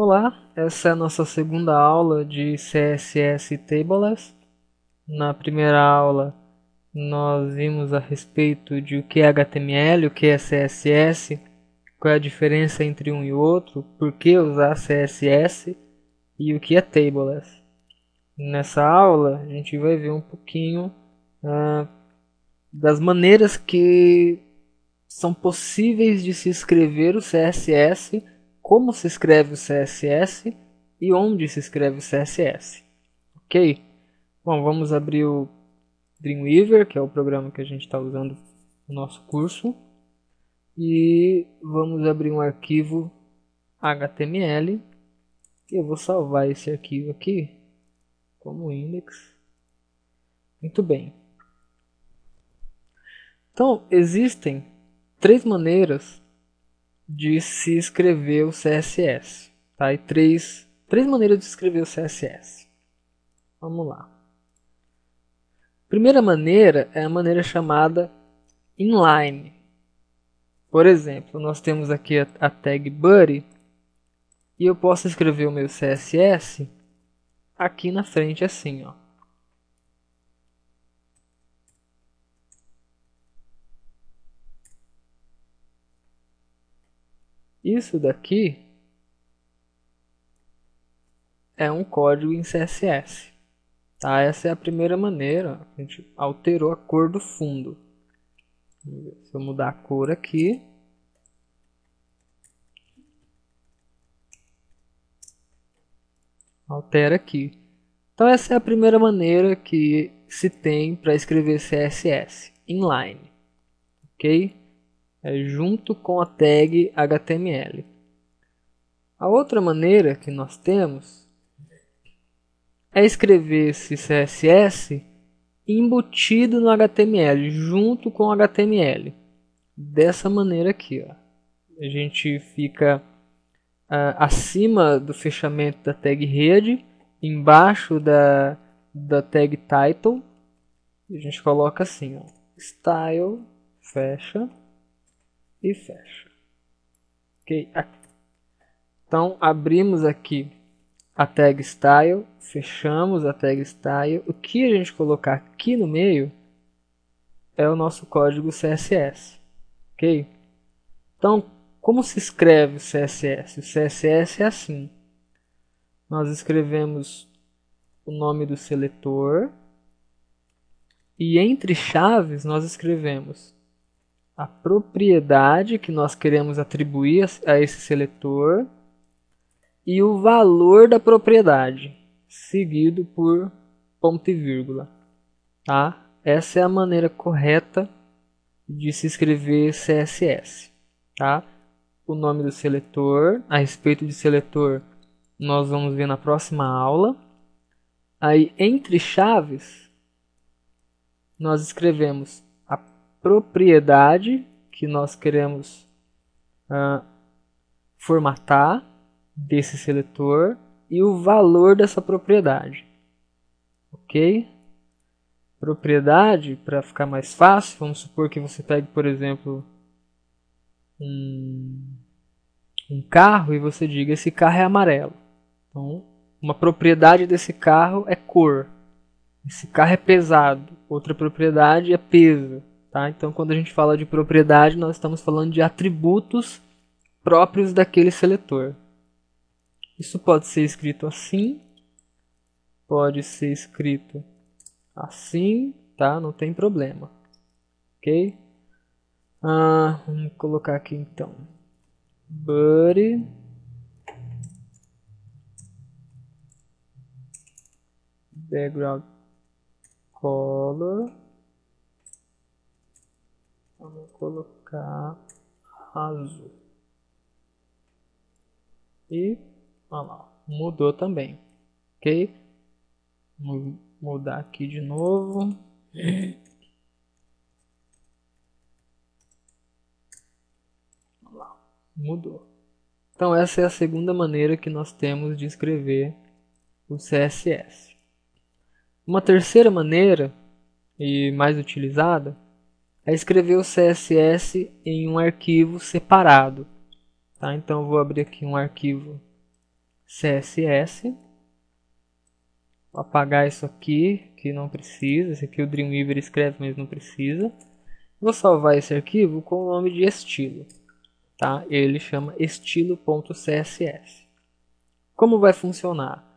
Olá, essa é a nossa segunda aula de CSS Tableless. Na primeira aula nós vimos a respeito de o que é HTML, o que é CSS, qual é a diferença entre um e outro, por que usar CSS e o que é Tableless. Nessa aula a gente vai ver um pouquinho das maneiras que são possíveis de se escrever o CSS, como se escreve o CSS e onde se escreve o CSS. Ok? Bom, vamos abrir o Dreamweaver, que é o programa que a gente está usando no nosso curso, e vamos abrir um arquivo HTML. E eu vou salvar esse arquivo aqui como index. Muito bem. Então, existem três maneiras de se escrever o CSS. Tá? E três maneiras de escrever o CSS. Vamos lá. Primeira maneira é a maneira chamada inline. Por exemplo, nós temos aqui a tag body e eu posso escrever o meu CSS aqui na frente assim, ó. Isso daqui é um código em CSS. Tá? Essa é a primeira maneira. A gente alterou a cor do fundo. Se eu mudar a cor aqui, altera aqui. Então essa é a primeira maneira que se tem para escrever CSS, inline, ok? É junto com a tag HTML. A outra maneira que nós temos é escrever esse CSS embutido no HTML, junto com o HTML. Dessa maneira aqui, ó. A gente fica acima do fechamento da tag head, embaixo da tag title, e a gente coloca assim, ó, style, fecha e fecha. Ok? Então abrimos aqui a tag style, fechamos a tag style. O que a gente colocar aqui no meio é o nosso código CSS. Ok? Então, como se escreve o CSS? O CSS é assim. Nós escrevemos o nome do seletor e entre chaves nós escrevemos a propriedade que nós queremos atribuir a esse seletor e o valor da propriedade, seguido por ponto e vírgula. Tá? Essa é a maneira correta de se escrever CSS. Tá? O nome do seletor, a respeito de seletor, nós vamos ver na próxima aula. Aí, entre chaves, nós escrevemos a propriedade que nós queremos formatar desse seletor e o valor dessa propriedade. Ok? Propriedade, para ficar mais fácil, vamos supor que você pegue, por exemplo, um carro e você diga esse carro é amarelo. Então, uma propriedade desse carro é cor. Esse carro é pesado. Outra propriedade é peso. Tá? Então, quando a gente fala de propriedade, nós estamos falando de atributos próprios daquele seletor. Isso pode ser escrito assim, pode ser escrito assim, tá? Não tem problema, ok? Vamos colocar aqui então, body background color, vamos colocar azul e olha lá, mudou também, ok? Vou mudar aqui de novo. Mudou. Então essa é a segunda maneira que nós temos de escrever o CSS. Uma terceira maneira, e mais utilizada, é escrever o CSS em um arquivo separado. Tá? Então eu vou abrir aqui um arquivo CSS. Vou apagar isso aqui, que não precisa. Esse aqui o Dreamweaver escreve, mas não precisa. Vou salvar esse arquivo com o nome de estilo. Tá? Ele chama estilo.css. Como vai funcionar?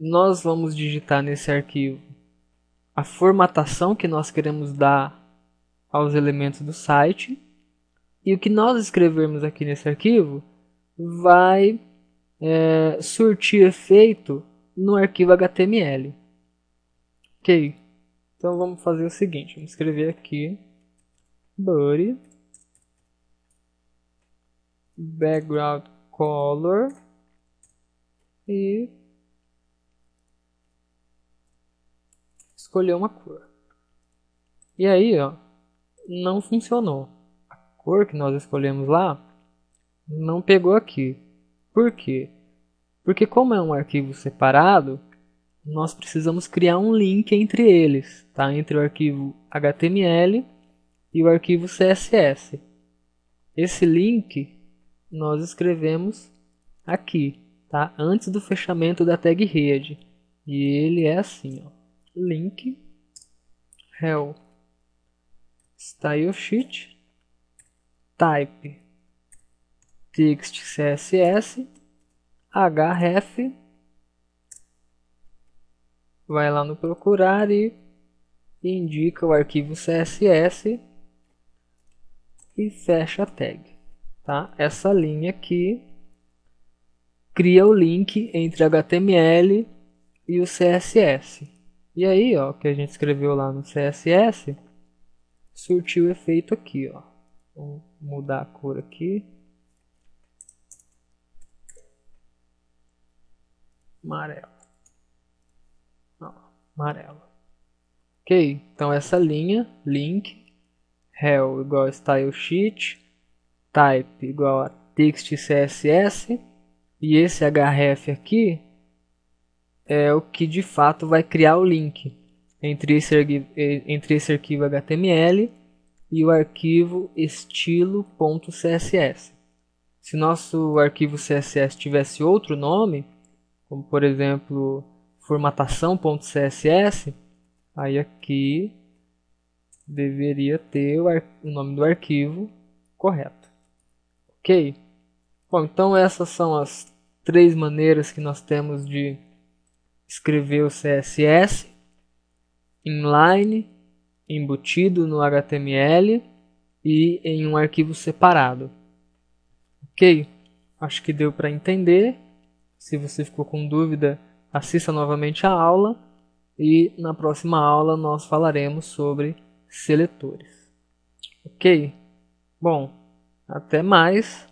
Nós vamos digitar nesse arquivo a formatação que nós queremos dar aos elementos do site. E o que nós escrevermos aqui nesse arquivo vai surtir efeito no arquivo HTML. Ok? Então vamos fazer o seguinte, vamos escrever aqui body background color e escolher uma cor. E aí, ó, não funcionou. A cor que nós escolhemos lá não pegou aqui. Por quê? Porque como é um arquivo separado, nós precisamos criar um link entre eles, tá? Entre o arquivo HTML e o arquivo CSS. Esse link nós escrevemos aqui, tá? Antes do fechamento da tag rede. E ele é assim, ó. Link help style sheet type text CSS href, vai lá no procurar e indica o arquivo CSS e fecha a tag, tá? Essa linha aqui cria o link entre HTML e o CSS. E aí, ó, que a gente escreveu lá no CSS, surtiu o efeito aqui, ó. Vou mudar a cor aqui. Amarelo. Ó, amarelo. Ok, então essa linha, link, rel igual a style sheet, type igual a text CSS, e esse href aqui é o que de fato vai criar o link entre esse arquivo HTML e o arquivo estilo.css. Se nosso arquivo CSS tivesse outro nome, como por exemplo formatação.css, aí aqui deveria ter o nome do arquivo correto. Ok? Bom, então essas são as 3 maneiras que nós temos de escrever o CSS inline, embutido no HTML e em um arquivo separado. Ok? Acho que deu para entender. Se você ficou com dúvida, assista novamente a aula e na próxima aula nós falaremos sobre seletores. Ok? Bom, até mais.